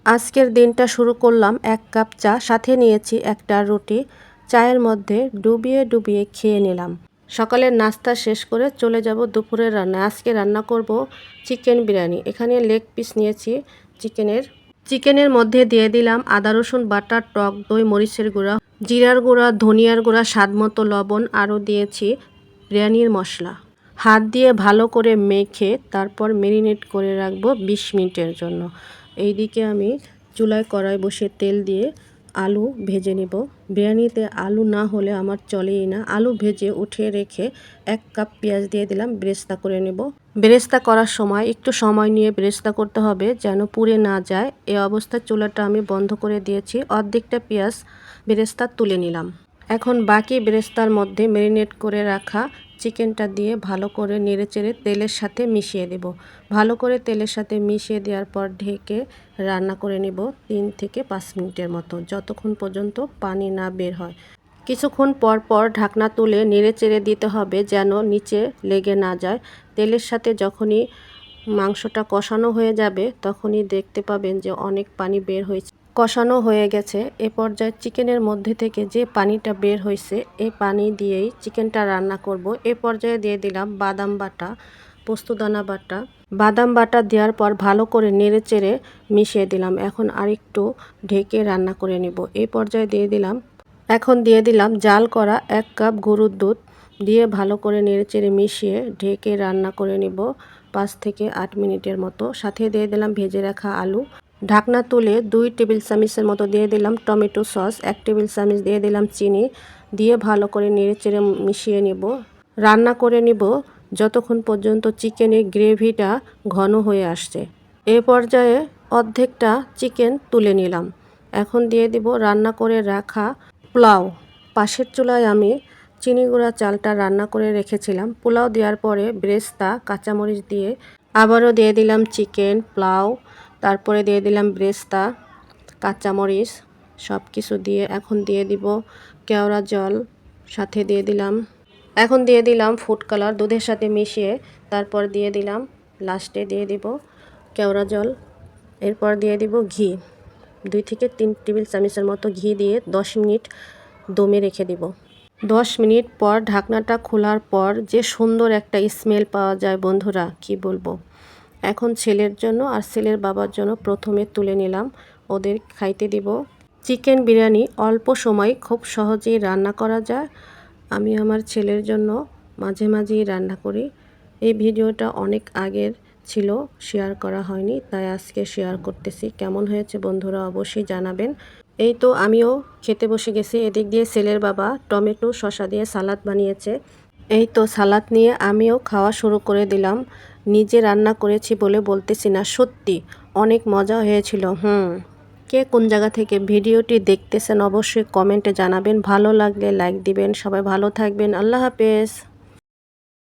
আজকের দিনটা শুরু করলাম ১ কাপ চা, সাথে নিয়েছি একটা রুটি। চায়ের মধ্যে ডুবিয়ে ডুবিয়ে খেয়ে নিলাম। সকালের নাস্তা শেষ করে চলে যাব দুপুরের রান্নায়। আজকে রান্না করব চিকেন বিরিয়ানি। এখানে লেগ পিস নিয়েছি চিকেনের। চিকেনের মধ্যে দিয়ে দিলাম আদা রসুন বাটা, টক দই, মরিচের গুঁড়া, জিরার গুঁড়া, ধনিয়ার গুঁড়া, স্বাদমতো লবণ, আরও দিয়েছি বিরিয়ানির মশলা। হাত দিয়ে ভালো করে মেখে তারপর ম্যারিনেট করে রাখবো ২০ মিনিটের জন্য। এইদিকে আমি চুলায় কড়াই বসিয়ে তেল দিয়ে আলু ভেজে নেব। বিরিয়ানিতে আলু না হলে আমার চলেই না। আলু ভেজে উঠিয়ে রেখে ১ কাপ পেঁয়াজ দিয়ে দিলাম, বেরেস্তা করে নেব। বেরেস্তা করার সময় একটু সময় নিয়ে বেরেস্তা করতে হবে যেন পুড়ে না যায়। এই অবস্থায় চুলাটা আমি বন্ধ করে দিয়েছি। অর্ধেকটা পেঁয়াজ বেরেস্তা তুলে নিলাম। এখন বাকি বেরেস্তার মধ্যে ম্যারিনেট করে রাখা চিকেনটা দিয়ে ভালো করে নেড়েচেড়ে তেলের সাথে মিশিয়ে দেব। ভালো করে তেলের সাথে মিশিয়ে দেওয়ার পর ঢেকে রান্না করে নেব ৩ থেকে ৫ মিনিটের মতো, যতক্ষণ পর্যন্ত পানি না বের হয়। কিছুক্ষণ পর পর ঢাকনা তুলে নেড়েচেড়ে দিতে হবে যেন নিচে লেগে না যায়। তেলের সাথে যখনই মাংসটা কষানো হয়ে যাবে তখনই দেখতে পাবেন যে অনেক পানি বের হয়েছে, কষানো হয়ে গেছে। এ পর্যায়ে চিকেনের মধ্যে থেকে যে পানিটা বের হয়েছে এই পানি দিয়েই চিকেনটা রান্না করব। এ পর্যায়ে দিয়ে দিলাম বাদাম বাটা, পোস্তদানা বাটা। বাদাম বাটা দেওয়ার পর ভালো করে নেড়েচেড়ে মিশিয়ে দিলাম। এখন আরেকটু ঢেকে রান্না করে নেব। এই পর্যায়ে এখন দিয়ে দিলাম জাল করা ১ কাপ গরুর দুধ দিয়ে ভালো করে নেড়েচেড়ে মিশিয়ে ঢেকে রান্না করে নেব ৫ থেকে ৮ মিনিটের মতো। সাথে দিয়ে দিলাম ভেজে রাখা আলু। ঢাকনা তুলে ২ টেবিল চামচের মতো দিয়ে দিলাম টমেটো সস, ১ টেবিল চামচ দিয়ে দিলাম চিনি, দিয়ে ভালো করে নেড়েচেড়ে মিশিয়ে নেব। রান্না করে নেব যতক্ষণ পর্যন্ত চিকেনের গ্রেভিটা ঘন হয়ে আসছে। এ পর্যায়ে অর্ধেকটা চিকেন তুলে নিলাম। এখন দিয়ে দিব রান্না করে রাখা পোলাও। পাশের চুলায় আমি চিনি গুঁড়া চালটা রান্না করে রেখেছিলাম। পোলাও দেওয়ার পরে বেরেস্তা, কাঁচামরিচ দিয়ে আবারও দিয়ে দিলাম চিকেন, পোলাও, তারপরে দিয়ে দিলাম বেরেস্তা, কাঁচামরিচ, সব কিছু দিয়ে এখন দিয়ে দিব কেওড়া জল, সাথে দিয়ে দিলাম ফুড কালার দুধের সাথে মিশিয়ে, তারপর দিয়ে দিলাম লাস্টে দিয়ে দিব কেওড়া জল, এরপর দিয়ে দিব ঘি। ২ থেকে ৩ টেবিল চামচের মতো ঘি দিয়ে ১০ মিনিট দমে রেখে দিব। ১০ মিনিট পর ঢাকনাটা খোলার পর যে সুন্দর একটা স্মেল পাওয়া যায় বন্ধুরা, কি বলবো। এখন ছেলের জন্য আর ছেলের বাবার জন্য প্রথমে তুলে নিলাম, ওদের খাইতে দিব। চিকেন বিরিয়ানি অল্প সময় খুব সহজেই রান্না করা যায়। আমি আমার ছেলের জন্য মাঝে মাঝেই রান্না করি। এই ভিডিওটা অনেক আগের ছিল, শেয়ার করা হয়নি, তাই আজকে শেয়ার করতেছি। কেমন হয়েছে বন্ধুরা অবশ্যই জানাবেন। এই তো আমিও খেতে বসে গেছি। এদিক দিয়ে ছেলের বাবা টমেটো শসা দিয়ে সালাদ বানিয়েছে। এই তো সালাদ নিয়ে আমিও খাওয়া শুরু করে দিলাম। নিজে রান্না করেছি বলে বলতেছি না, সত্যি অনেক মজা হয়েছিল। কে কোন জায়গা থেকে ভিডিওটি দেখতেছেন অবশ্যই কমেন্টে জানাবেন। ভালো লাগলে লাইক দিবেন। সবাই ভালো থাকবেন। আল্লাহ হাফেজ।